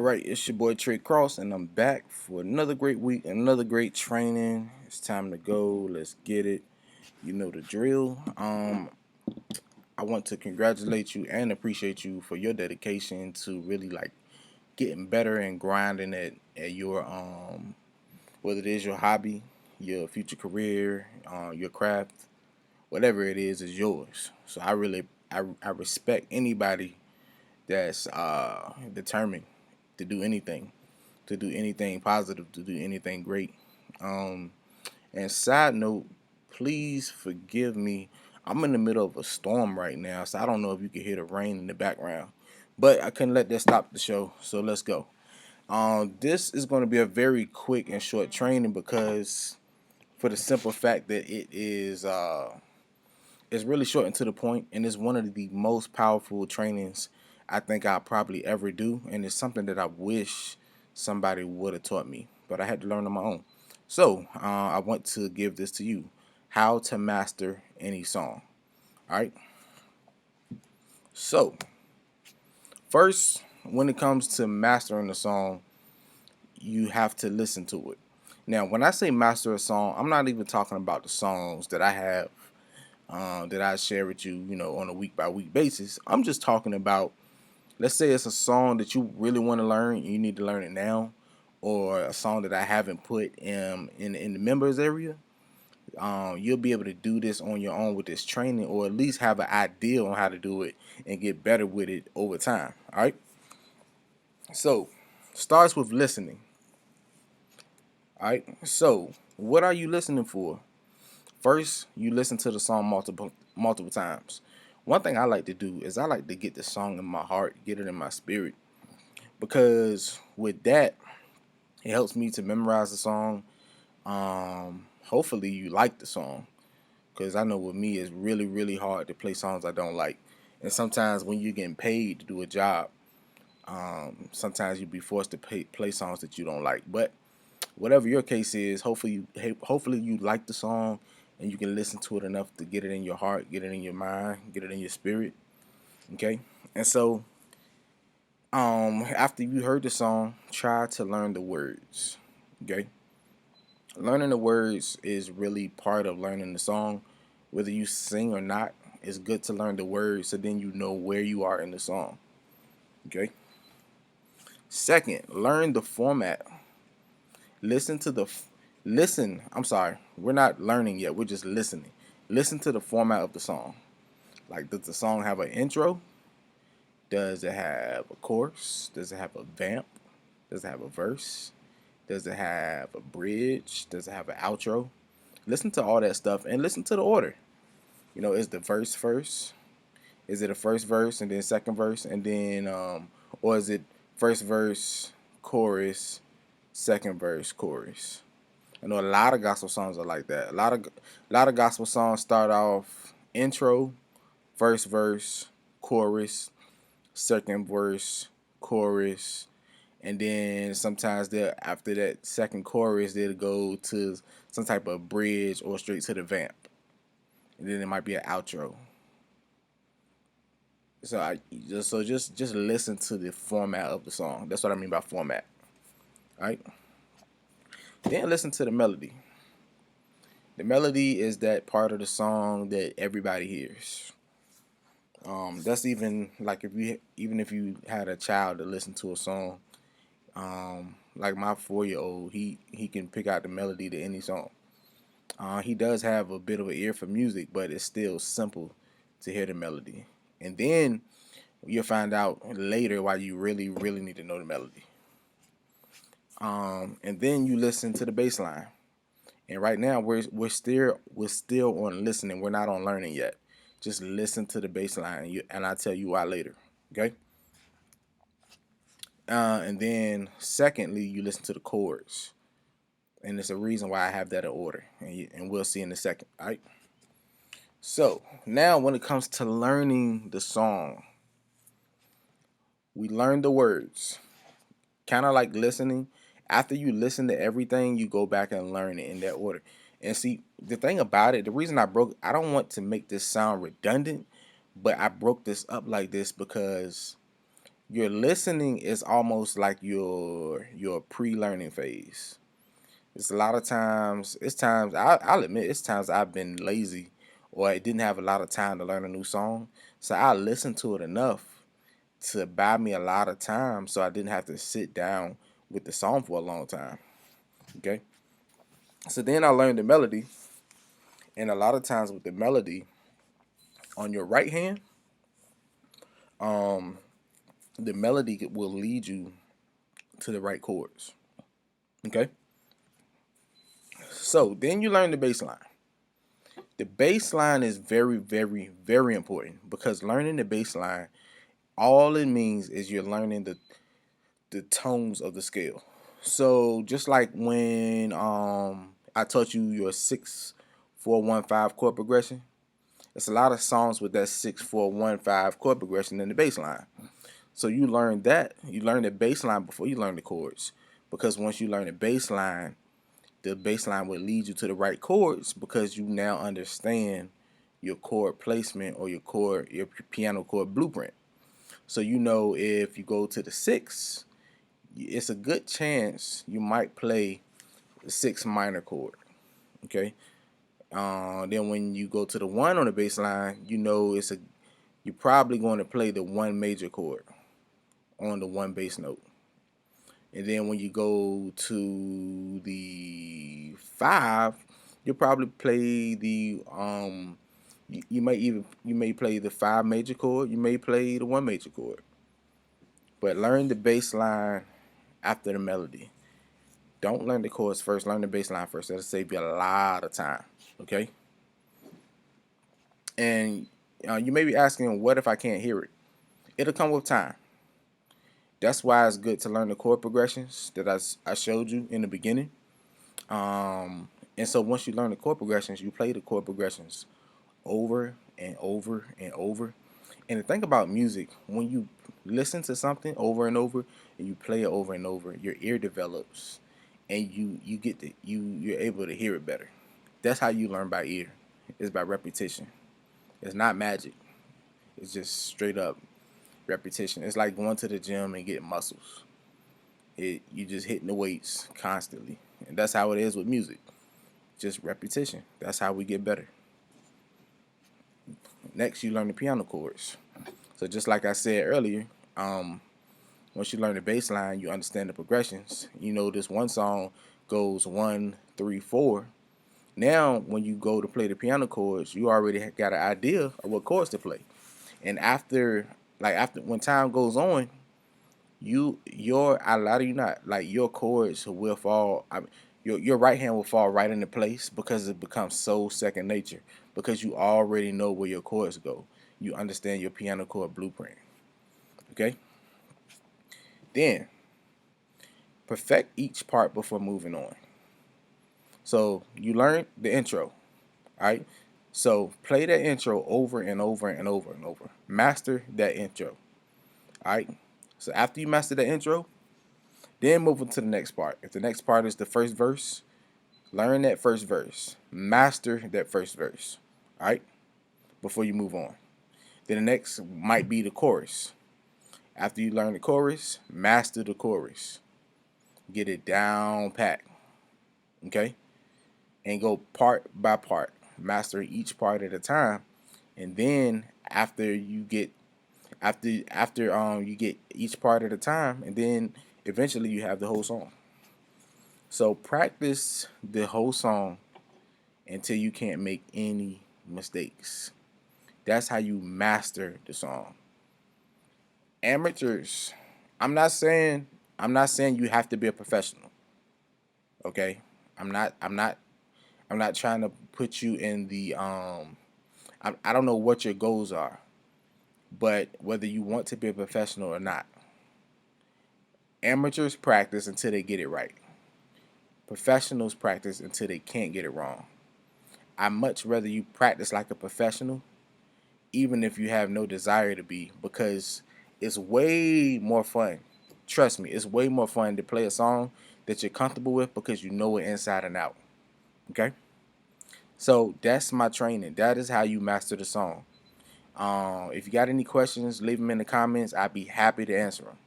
Alright, it's your boy Trey Cross, and I'm back for another great week, another great training. It's time to go. Let's get it. You know the drill. I want to congratulate you and appreciate you for your dedication to really like getting better and grinding at your whether it is your hobby, your future career, your craft, whatever it is yours. So I respect anybody that's determined to do anything, positive, to do anything great. Um, and side note, please forgive me. I'm in the middle of a storm right now, so I don't know if you can hear the rain in the background, but I couldn't let that stop the show. So let's go. This is going to be a very quick and short training because, for the simple fact that it's really short and to the point, and it's one of the most powerful trainings I think I'll probably ever do, and it's something that I wish somebody would have taught me, but I had to learn on my own. So I want to give this to you: how to master any song. All right. So first, when it comes to mastering a song, you have to listen to it. Now, when I say master a song, I'm not even talking about the songs that I have that I share with you, on a week by week basis. I'm just talking about, let's say it's a song that you really want to learn, you need to learn it now, or a song that I haven't put in the members area. You'll be able to do this on your own with this training, or at least have an idea on how to do it and get better with it over time. All right. So, starts with listening. All right. So, what are you listening for? First, you listen to the song multiple times. One thing I like to do is I like to get the song in my heart, get it in my spirit, because with that, it helps me to memorize the song. Hopefully, you like the song, because I know with me, it's really hard to play songs I don't like. And sometimes when you're getting paid to do a job, sometimes you'll be forced to play songs that you don't like. But whatever your case is, hopefully you like the song and you can listen to it enough to get it in your heart, get it in your mind, get it in your spirit. Okay? And so after you heard the song, try to learn the words. Okay? Learning the words is really part of learning the song. Whether you sing or not, it's good to learn the words so then you know where you are in the song. Okay? Second, learn the format. Listen to the listen. I'm sorry, we're not learning yet. We're just listening. Listen to the format of the song. Like, does the song have an intro? Does it have a chorus? Does it have a vamp? Does it have a verse? Does it have a bridge? Does it have an outro? Listen to all that stuff and listen to the order. Is the verse first? Is it a first verse and then second verse and then or is it first verse, chorus, second verse, chorus? I know a lot of gospel songs are like that. A lot of gospel songs start off intro, first verse, chorus, second verse, chorus, and then sometimes they'll, after that second chorus, they'll go to some type of bridge or straight to the vamp, and then it might be an outro. So just listen to the format of the song. That's what I mean by format. All right. Then listen to the melody. The melody is that part of the song that everybody hears. That's even like if you had a child to listen to a song, like my 4-year-old, he can pick out the melody to any song. He does have a bit of an ear for music, but it's still simple to hear the melody. And then you'll find out later why you really need to know the melody. And then you listen to the bass line. And right now we're still on listening. We're not on learning yet. Just listen to the bass line, and I'll tell you why later. Okay. And then secondly, you listen to the chords, and there's a reason why I have that in order, and we'll see in a second. All right. So now, when it comes to learning the song, we learn the words, kind of like listening. After you listen to everything, you go back and learn it in that order. And see, the thing about it, the reason I don't want to make this sound redundant, but I broke this up like this because Your listening is almost like your pre-learning phase. It's a lot of times. It's times I'll admit it's times I've been lazy, or I didn't have a lot of time to learn a new song. So I listened to it enough to buy me a lot of time, so I didn't have to sit down with the song for a long time. Okay. So then I learned the melody, and a lot of times with the melody on your right hand, um, the melody will lead you to the right chords. Okay. So then you learn the bass line. The bass line is very, very, very important because learning the bass line, all it means is you're learning the tones of the scale. So just like when I taught you your 6-4-1-5 chord progression, it's a lot of songs with that 6-4-1-5 chord progression in the bass line. So you learn that. You learn the bass line before you learn the chords. Because once you learn the bass line will lead you to the right chords because you now understand your chord placement or your piano chord blueprint. So you know if you go to the 6, it's a good chance you might play the 6 minor chord. Okay. Then when you go to the 1 on the bass line, you know you're probably going to play the 1 major chord on the 1 bass note. And then when you go to the 5, you'll probably play you may play the 5 major chord, you may play the 1 major chord. But learn the bass line after the melody. Don't learn the chords first, learn the bass line first. That'll save you a lot of time. Okay? And you may be asking, what if I can't hear it? It'll come with time. That's why it's good to learn the chord progressions that I showed you in the beginning. And so once you learn the chord progressions, you play the chord progressions over and over and over. And the thing about music, when you listen to something over and over and you play it over and over, your ear develops and you're able to hear it better. That's how you learn by ear. It's by repetition. It's not magic. It's just straight up repetition. It's like going to the gym and getting muscles. You just hitting the weights constantly. And that's how it is with music. Just repetition. That's how we get better. Next, you learn the piano chords. So just like I said earlier, once you learn the bass line, you understand the progressions. You know this one song goes 1, 3, 4. Now, when you go to play the piano chords, you already got an idea of what chords to play. And after when time goes on, I lie to you not, like your chords will fall. Your right hand will fall right into place because it becomes so second nature because you already know where your chords go. You understand your piano chord blueprint. Okay. Then perfect each part before moving on. So you learn the intro. All right. So play that intro over and over and over and over. Master that intro. All right. So after you master the intro, then move on to the next part. If the next part is the first verse, learn that first verse. Master that first verse. All right. Before you move on. Then the next might be the chorus. After you learn the chorus, master the chorus. Get it down pat. Okay? And go part by part. Master each part at a time. And then after you get each part at a time, and then eventually you have the whole song. So practice the whole song until you can't make any mistakes. That's how you master the song. Amateurs, I'm not saying you have to be a professional. Okay? I'm not I'm not trying to put you in the I don't know what your goals are, but whether you want to be a professional or not. Amateurs practice until they get it right. Professionals practice until they can't get it wrong. I much rather you practice like a professional, even if you have no desire to be, because it's way more fun. Trust me, it's way more fun to play a song that you're comfortable with because you know it inside and out. Okay? So that's my training. That is how you master the song. If you got any questions, leave them in the comments. I'd be happy to answer them.